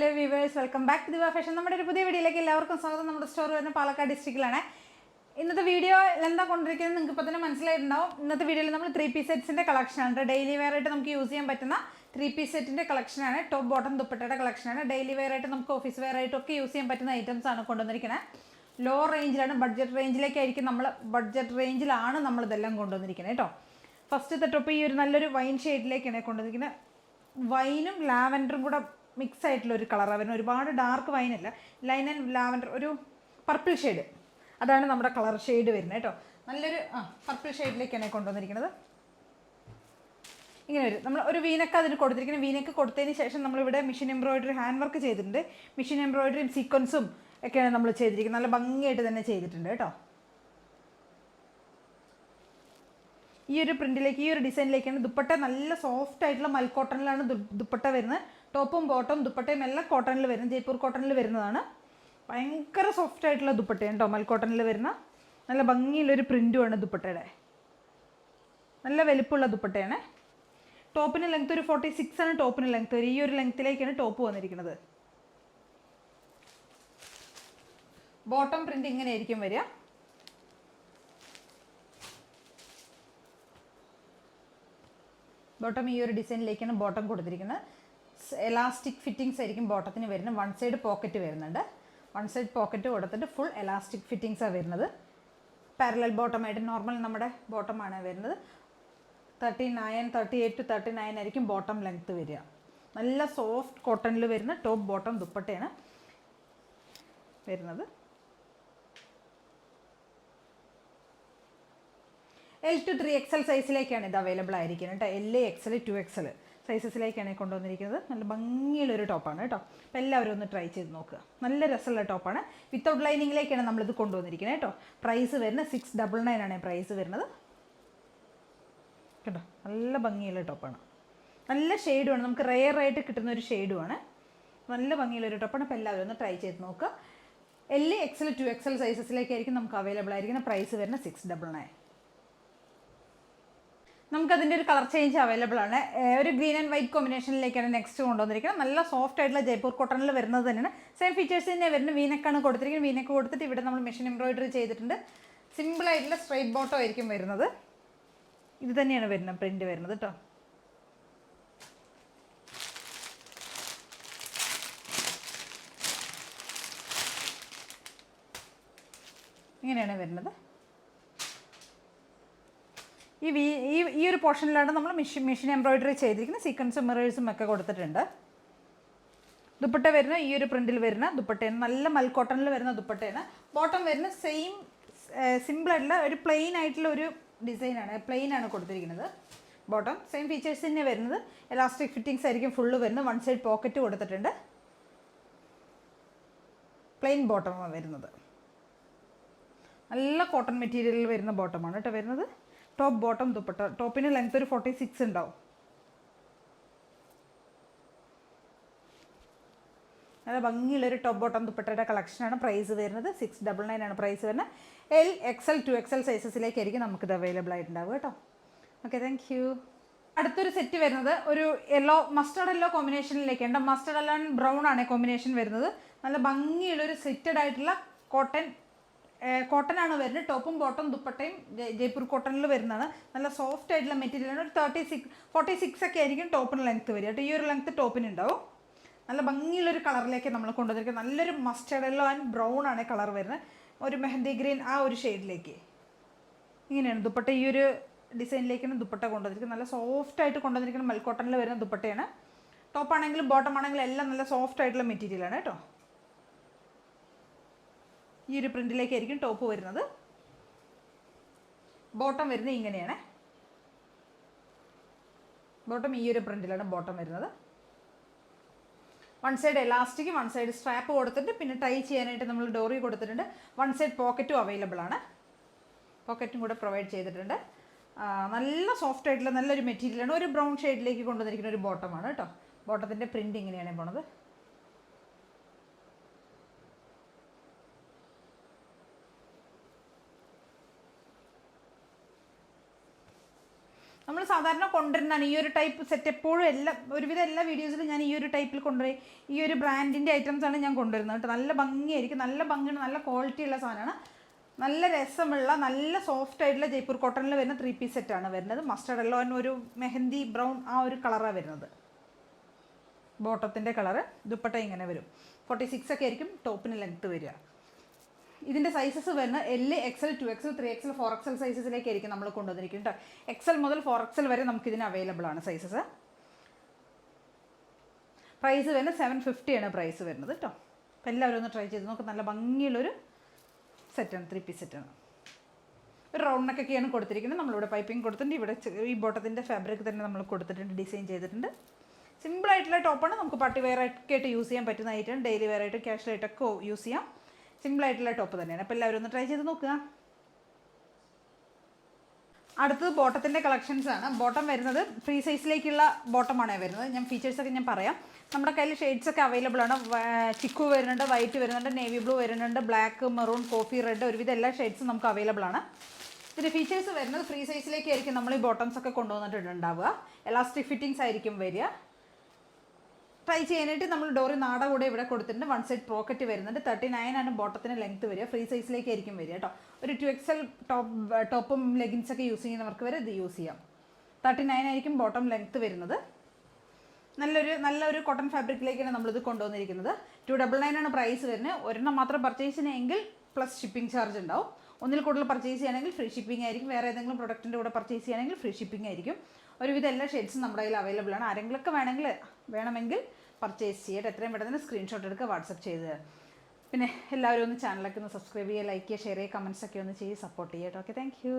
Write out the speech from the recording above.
Hello viewers, welcome back to Diva fashion. നമ്മുടെ ഒരു പുതിയ വീഡിയോയിലേക്ക് എല്ലാവർക്കും സ്വാഗതം. നമ്മുടെ സ്റ്റോർ വരുന്ന പാലക്കാട് ഡിസ്ട്രിക്റ്റിലാണ്. ഇന്നത്തെ വീഡിയോ എന്താ കൊണ്ടിരിക്കുന്നത് നിങ്ങൾക്ക് ഇപ്പോൾ തന്നെ മനസ്സിലായിട്ടുണ്ടാവും. ഇന്നത്തെ വീഡിയോയിൽ നമ്മൾ 3 പീസ് സെറ്റ്സിൻ്റെ കളക്ഷനാണ്. ഡെയിലി വെയർ ആയിട്ട് നമുക്ക് യൂസ് ചെയ്യാൻ പറ്റുന്ന 3 പീസ് സെറ്റിൻ്റെ കളക്ഷനാണ്. ടോപ്പ് ബോട്ടം ദുപ്പട്ടയുടെ കളക്ഷനാണ്. ഡെയിലി വെയർ ആയിട്ട് നമുക്ക് ഓഫീസ് വെയർ ആയിട്ടൊക്കെ യൂസ് ചെയ്യാൻ പറ്റുന്ന ഐറ്റംസ് ആണ് കൊണ്ടുവന്നിരിക്കുന്നത്. ലോ റേഞ്ചിലാണ്, ബഡ്ജറ്റ് റേഞ്ചിലേക്കായിരിക്കും നമ്മൾ ഇതെല്ലാം കൊണ്ടുവന്നിരിക്കുന്നത് കേട്ടോ. ഫസ്റ്റത്തെ ടോപ്പ് ഈ ഒരു നല്ലൊരു വൈൻ ഷെയ്ഡിലേക്കാണ് കൊണ്ടുവന്നിരിക്കുന്നത്. വൈനും ലാവൻഡറും കൂടെ മിക്സ് ആയിട്ടുള്ള ഒരു കളറാണ് വരുന്നത്. ഒരുപാട് ഡാർക്ക് വൈനല്ല, ലൈൻ ആൻഡ് ലാവൻഡർ, ഒരു പർപ്പിൾ ഷെയ്ഡ്, അതാണ് നമ്മുടെ കളർ ഷെയ്ഡ് വരുന്നത് കേട്ടോ. നല്ലൊരു പർപ്പിൾ ഷെയ്ഡിലേക്കാണ് കൊണ്ടുവന്നിരിക്കുന്നത്. ഇങ്ങനെ വരും. നമ്മൾ ഒരു വീനക്ക് അതിന് കൊടുത്തിരിക്കുന്നത്. വീനക്ക് കൊടുത്തതിന് ശേഷം നമ്മളിവിടെ മെഷീൻ എംബ്രോയിഡറി ഹാൻഡ് വർക്ക് ചെയ്തിട്ടുണ്ട്. മെഷീൻ എംബ്രോയിഡറിയും സീക്വൻസും ഒക്കെയാണ് നമ്മൾ ചെയ്തിരിക്കുന്നത്. നല്ല ഭംഗിയായിട്ട് തന്നെ ചെയ്തിട്ടുണ്ട് കേട്ടോ. ഈ ഒരു പ്രിൻറ്റിലേക്ക്, ഈ ഒരു ഡിസൈനിലേക്കാണ് ദുപ്പട്ട. നല്ല സോഫ്റ്റ് ആയിട്ടുള്ള മൽക്കോട്ടണിലാണ് ദുപ്പട്ട വരുന്നത്. ടോപ്പും ബോട്ടം ദുപ്പട്ടയും എല്ലാം കോട്ടണിൽ വരുന്നത്, ജയ്പൂർ കോട്ടണിൽ വരുന്നതാണ്. ഭയങ്കര സോഫ്റ്റ് ആയിട്ടുള്ള ദുപ്പട്ടയാണ് കേട്ടോ, മൽക്കോട്ടണിൽ വരുന്ന. നല്ല ഭംഗിയുള്ളൊരു പ്രിൻറ്റുമാണ് ദുപ്പട്ടയുടെ. നല്ല വലിപ്പമുള്ള ദുപ്പട്ടയാണ്. ടോപ്പിന് ലെങ്ത് ഒരു 46 ആണ് ടോപ്പിന് ലെങ്ത് വരും. ഈ ഒരു ലെങ്ത്തിലേക്കാണ് ടോപ്പ് വന്നിരിക്കുന്നത്. ബോട്ടം പ്രിൻറ്റ് ഇങ്ങനെയായിരിക്കും വരിക. ബോട്ടം ഈ ഒരു ഡിസൈനിലേക്കാണ് ബോട്ടം കൊടുത്തിരിക്കുന്നത്. എലാസ്റ്റിക് ഫിറ്റിങ്സ് ആയിരിക്കും ബോട്ടത്തിന് വരുന്നത്. വൺ സൈഡ് പോക്കറ്റ് വരുന്നുണ്ട്. വൺ സൈഡ് പോക്കറ്റ് കൊടുത്തിട്ട് ഫുൾ എലാസ്റ്റിക് ഫിറ്റിങ്സാണ് വരുന്നത്. പാരലൽ ബോട്ടമായിട്ട് നോർമൽ നമ്മുടെ ബോട്ടമാണ് വരുന്നത്. 38 to 39 ആയിരിക്കും ബോട്ടം ലെങ്ത്ത് വരിക. നല്ല സോഫ്റ്റ് കോട്ടണിൽ വരുന്ന ടോപ്പ് ബോട്ടം ദുപ്പട്ടയാണ് വരുന്നത്. L to 3XL സൈസിലേക്കാണ് ഇത് അവൈലബിൾ ആയിരിക്കുന്നത് കേട്ടോ. L, XL, 2XL സൈസസിലേക്കാണ് കൊണ്ടുവന്നിരിക്കുന്നത്. നല്ല ഭംഗിയുള്ളൊരു ടോപ്പാണ് കേട്ടോ. അപ്പോൾ എല്ലാവരും ഒന്ന് ട്രൈ ചെയ്ത് നോക്കുക. നല്ല രസമുള്ള ടോപ്പാണ്. വിത്തൗട്ട് ലൈനിങ്ങിലേക്കാണ് നമ്മളിത് കൊണ്ടുവന്നിരിക്കുന്നത് കേട്ടോ. പ്രൈസ് വരുന്നത് 699 ആണ് പ്രൈസ് വരുന്നത് കേട്ടോ. നല്ല ഭംഗിയുള്ള ടോപ്പാണ്. നല്ല ഷെയ്ഡുമാണ്, നമുക്ക് റെയർ ആയിട്ട് കിട്ടുന്ന ഒരു ഷെയ്ഡുമാണ്. നല്ല ഭംഗിയുള്ളൊരു ടോപ്പാണ്. അപ്പോൾ എല്ലാവരും ഒന്ന് ട്രൈ ചെയ്ത് നോക്കുക. L, XL, 2XL സൈസസിലേക്കായിരിക്കും നമുക്ക് അവൈലബിൾ ആയിരിക്കുന്ന. പ്രൈസ് വരുന്നത് 699. നമുക്കതിൻ്റെ ഒരു കളർ ചേഞ്ച് അവൈലബിൾ ആണ്. ഒരു ഗ്രീൻ ആൻഡ് വൈറ്റ് കോമ്പിനേഷനിലേക്കാണ് നെക്സ്റ്റ് കൊണ്ടുവന്നിരിക്കുന്നത്. നല്ല സോഫ്റ്റ് ആയിട്ടുള്ള ജയ്പൂർ കോട്ടണിൽ വരുന്നത് തന്നെയാണ്. സെയിം ഫീച്ചേഴ്സ് തന്നെ വരുന്നത്. വീനക്കാണ് കൊടുത്തിരിക്കുന്നത്. വീനക്ക് കൊടുത്തിട്ട് ഇവിടെ നമ്മൾ മെഷീൻ എംബ്രോയിഡറി ചെയ്തിട്ടുണ്ട്. സിമ്പിളായിട്ടുള്ള സ്ട്രൈറ്റ് ബോട്ടം ആയിരിക്കും വരുന്നത്. ഇത് തന്നെയാണ് വരുന്നത് പ്രിൻറ്റ് വരുന്നത് കേട്ടോ. ഇങ്ങനെയാണ് വരുന്നത്. ഈ ഒരു പോർഷനിലാണ് നമ്മൾ മെഷീൻ എംബ്രോയിഡറി ചെയ്തിരിക്കുന്നത്. സീക്വൻസും മിറേഴ്സും ഒക്കെ കൊടുത്തിട്ടുണ്ട്. ദുപ്പട്ട വരുന്ന ഈ ഒരു പ്രിൻറ്റിൽ വരുന്ന ദുപ്പട്ടയാണ്. നല്ല മൽക്കോട്ടണിൽ വരുന്ന ദുപ്പട്ടയാണ്. ബോട്ടം വരുന്ന സെയിം സിമ്പിളായിട്ടുള്ള ഒരു പ്ലെയിൻ ആയിട്ടുള്ള ഒരു ഡിസൈനാണ്. പ്ലെയിൻ ആണ് കൊടുത്തിരിക്കുന്നത്. ബോട്ടം സെയിം ഫീച്ചേഴ്സ് തന്നെ വരുന്നത്. എലാസ്റ്റിക് ഫിറ്റിങ്സ് ആയിരിക്കും ഫുള്ള് വരുന്നത്. വൺ സൈഡ് പോക്കറ്റ് കൊടുത്തിട്ടുണ്ട്. പ്ലെയിൻ ബോട്ടമാണ് വരുന്നത്. നല്ല കോട്ടൺ മെറ്റീരിയലിൽ വരുന്ന ബോട്ടമാണ് കേട്ടോ വരുന്നത്. Top bottom dupatta. ടോപ്പിന് ലെങ്ത് ഒരു 46 ഉണ്ടാവും. നല്ല ഭംഗിയുള്ളൊരു ടോപ്പ് ബോട്ടം ദുപ്പട്ടയുടെ കളക്ഷനാണ്. പ്രൈസ് വരുന്നത് 699 ആണ് പ്രൈസ് വരുന്നത്. L, XL, 2XL സൈസസിലേക്കായിരിക്കും നമുക്കിത് അവൈലബിൾ ആയിട്ടുണ്ടാവുക കേട്ടോ. Okay, thank you. അടുത്തൊരു സെറ്റ് വരുന്നത് ഒരു മസ്റ്റർഡ് യെല്ലോ കോമ്പിനേഷനിലേക്കുണ്ട്. മസ്റ്റർഡ് യെല്ലോ ആൻഡ് ബ്രൗൺ ആണ് കോമ്പിനേഷൻ വരുന്നത്. നല്ല ഭംഗിയുള്ളൊരു സെറ്റഡ് ആയിട്ടുള്ള കോട്ടനാണ് വരുന്നത്. ടോപ്പും ബോട്ടം ദുപ്പട്ടയും ജയ്പൂർ കോട്ടണിൽ വരുന്നതാണ്. നല്ല സോഫ്റ്റ് ആയിട്ടുള്ള മെറ്റീരിയലാണ്. ഒരു 46 ഒക്കെ ആയിരിക്കും ടോപ്പിന് ലെങ്ത്ത് വരിക കേട്ടോ. ഈ ഒരു ലെങ്ത്ത് ടോപ്പിന് ഉണ്ടാവും. നല്ല ഭംഗിയുള്ളൊരു കളറിലേക്ക് നമ്മൾ കൊണ്ടുവന്നിരിക്കുന്നത്. നല്ലൊരു മസ്റ്റർഡ് യെല്ലോ ആൻഡ് ബ്രൗൺ ആണ് കളർ വരുന്നത്. ഒരു മെഹന്തി ഗ്രീൻ ആ ഒരു ഷെയ്ഡിലേക്ക്. ഇങ്ങനെയാണ് ദുപ്പട്ട. ഈ ഒരു ഡിസൈനിലേക്കാണ് ദുപ്പട്ട കൊണ്ടുവന്നിരിക്കുന്നത്. നല്ല സോഫ്റ്റ് ആയിട്ട് കൊണ്ടുവന്നിരിക്കുന്നത്. മൽക്കോട്ടണിൽ വരുന്ന ദുപ്പട്ടയാണ്. ടോപ്പാണെങ്കിലും ബോട്ടം ആണെങ്കിലും എല്ലാം നല്ല സോഫ്റ്റ് ആയിട്ടുള്ള മെറ്റീരിയലാണ് കേട്ടോ. ഈ ഒരു പ്രിൻറ്റിലേക്കായിരിക്കും ടോപ്പ് വരുന്നത്. ബോട്ടം വരുന്നത് ഇങ്ങനെയാണ്. ബോട്ടം ഈ ഒരു പ്രിൻറ്റിലാണ് ബോട്ടം വരുന്നത്. One side elastic, one side strap കൊടുത്തിട്ട് പിന്നെ ടൈ ചെയ്യാനായിട്ട് നമ്മൾ ഡോറി കൊടുത്തിട്ടുണ്ട്. വൺ സൈഡ് പോക്കറ്റും അവൈലബിൾ ആണ്. പോക്കറ്റും കൂടെ പ്രൊവൈഡ് ചെയ്തിട്ടുണ്ട്. നല്ല സോഫ്റ്റ് ആയിട്ടുള്ള നല്ലൊരു മെറ്റീരിയലാണ്. ഒരു ബ്രൗൺ ഷെയ്ഡിലേക്ക് കൊണ്ടുവന്നിരിക്കുന്ന ഒരു ബോട്ടമാണ് കേട്ടോ. ബോട്ടത്തിൻ്റെ പ്രിൻറ്റ് ഇങ്ങനെയാണ് പോണത്. നമ്മൾ സാധാരണ കൊണ്ടുവരുന്നതാണ് ഈ ഒരു ടൈപ്പ് സെറ്റ്. എപ്പോഴും ഒരുവിധം എല്ലാ വീഡിയോസിലും ഞാൻ ഈ ഒരു ടൈപ്പിൽ കൊണ്ടുപോയി ഈ ഒരു ബ്രാൻഡിൻ്റെ ഐറ്റംസാണ് ഞാൻ കൊണ്ടുവരുന്നത് കേട്ടോ. നല്ല ഭംഗിയായിരിക്കും, നല്ല ഭംഗിയാണ്, നല്ല ക്വാളിറ്റി ഉള്ള സാധനമാണ്. നല്ല രസമുള്ള നല്ല സോഫ്റ്റ് ആയിട്ടുള്ള ജയ്പൂർ കോട്ടണിൽ വരുന്ന 3 പീസ് സെറ്റാണ് വരുന്നത്. മസ്റ്റർഡ് യെല്ലോ ഒരു മെഹന്തി ബ്രൗൺ ആ ഒരു കളറാണ് വരുന്നത്. ബോട്ടത്തിൻ്റെ കളറ്. ദുപ്പട്ട ഇങ്ങനെ വരും. 46 ഒക്കെ ആയിരിക്കും ടോപ്പിന് ലെങ്ത്ത് വരിക. ഇതിൻ്റെ സൈസസ് വരുന്നത് L, XL, 2XL, 3XL, 4XL സൈസസിലേക്കായിരിക്കും നമ്മൾ കൊണ്ടുവന്നിരിക്കുന്നത് കേട്ടോ. XL മുതൽ 4XL വരെ നമുക്കിതിന് അവൈലബിൾ ആണ് സൈസസ്. പ്രൈസ് വരുന്നത് 750 ആണ് പ്രൈസ് വരുന്നത് കേട്ടോ. അപ്പോൾ എല്ലാവരും ഒന്ന് ട്രൈ ചെയ്ത് നോക്ക്. നല്ല ഭംഗിയുള്ളൊരു സെറ്റാണ്, 3 പീസ് സെറ്റാണ്. ഒരു റൗണ്ട് നെക്കൊക്കെയാണ് കൊടുത്തിരിക്കുന്നത്. നമ്മളിവിടെ പൈപ്പിംഗ് കൊടുത്തിട്ടുണ്ട്. ഇവിടെ ഈ ബോട്ടത്തിൻ്റെ ഫാബ്രിക് തന്നെ നമ്മൾ കൊടുത്തിട്ടുണ്ട്, ഡിസൈൻ ചെയ്തിട്ടുണ്ട്. സിമ്പിളായിട്ടുള്ള ടോപ്പാണ്. നമുക്ക് പാർട്ടി വെയർ ഒക്കെ ആയിട്ട് യൂസ് ചെയ്യാൻ പറ്റുന്ന ഐറ്റം. ഡെയിലി വെയർ ആയിട്ട് ക്യാഷ്വൽ ആയിട്ടൊക്കെ യൂസ് ചെയ്യാം. സിമ്പിളായിട്ടുള്ള ടോപ്പ് തന്നെയാണ്. അപ്പോൾ എല്ലാവരും ഒന്ന് ട്രൈ ചെയ്ത് നോക്കുക. അടുത്തത് ബോട്ടത്തിൻ്റെ കളക്ഷൻസാണ്. ബോട്ടം വരുന്നത് ഫ്രീ സൈസിലേക്കുള്ള ബോട്ടമാണ് വരുന്നത്. ഞാൻ ഫീച്ചേഴ്സൊക്കെ ഞാൻ പറയാം. നമ്മുടെ കയ്യിൽ ഷെയ്ഡ്സൊക്കെ അവൈലബിൾ ആണ്. ചിക്കു വരുന്നുണ്ട്, വൈറ്റ് വരുന്നുണ്ട്, നേവി ബ്ലൂ വരുന്നുണ്ട്, ബ്ലാക്ക്, മെറൂൺ, കോഫി റെഡ്, ഒരുവിധം എല്ലാ ഷെയ്ഡ്സും നമുക്ക് അവൈലബിൾ ആണ്. ഇതിൻ്റെ ഫീച്ചേഴ്സ് വരുന്നത് ഫ്രീ സൈസിലേക്കായിരിക്കും നമ്മൾ ഈ ബോട്ടംസൊക്കെ കൊണ്ടുവന്നിട്ടുണ്ടാവുക. എലാസ്റ്റിക് ഫിറ്റിങ്സ് ആയിരിക്കും വരിക. ട്രൈ ചെയ്യാനായിട്ട് നമ്മൾ ഡോറി നാട കൂടെ ഇവിടെ കൊടുത്തിട്ടുണ്ട്. 1 സൈഡ് പോക്കറ്റ് വരുന്നുണ്ട്. 39 ആണ് ബോട്ടത്തിന് ലെങ്ത്ത് വരിക. ഫ്രീ സൈസിലേക്കായിരിക്കും വരിക കേട്ടോ. ഒരു 2XL ടോപ്പും ലെഗിൻസൊക്കെ യൂസ് ചെയ്യുന്നവർക്ക് വരെ ഇത് യൂസ് ചെയ്യാം. 39 ആയിരിക്കും ബോട്ടം ലെങ്ത്ത് വരുന്നത്. നല്ലൊരു കോട്ടൺ ഫാബ്രിക്കിലേക്കാണ് നമ്മളിത് കൊണ്ടുവന്നിരിക്കുന്നത്. 299 ആണ് പ്രൈസ് വരുന്നത്. ഒരെണ്ണം മാത്രം പർച്ചേസ് ചെയ്യണമെങ്കിൽ പ്ലസ് ഷിപ്പിംഗ് ചാർജ് ഉണ്ടാവും. ഒന്നിൽ കൂടുതൽ പർച്ചേസ് ചെയ്യുകയാണെങ്കിൽ ഫ്രീ ഷിപ്പിംഗ് ആയിരിക്കും. വേറെ ഏതെങ്കിലും പ്രൊഡക്റ്റിൻ്റെ കൂടെ പർച്ചേസ് ചെയ്യുകയാണെങ്കിൽ ഫ്രീ ഷിപ്പിംഗ് ആയിരിക്കും. ഒരുവിധം എല്ലാ ഷെയ്ഡ്സും നമ്മുടെ കയ്യിൽ അവൈലബിൾ ആണ്. ആരെങ്കിലുമൊക്കെ വേണമെങ്കിൽ പർച്ചേസ് ചെയ്യട്ടെ. എത്രയും പെട്ടെന്ന് സ്ക്രീൻഷോട്ട് എടുക്കുക, വാട്സപ്പ് ചെയ്ത്. പിന്നെ എല്ലാവരും ഒന്ന് ചാനലൊക്കെ ഒന്ന് സബ്സ്ക്രൈബ് ചെയ്യുക, ലൈക്ക് ചെയ്യുക, ഷെയർ ചെയ്യുക, കമൻസൊക്കെ ഒന്ന് ചെയ്ത് സപ്പോർട്ട് ചെയ്യട്ടോ. Okay, thank U.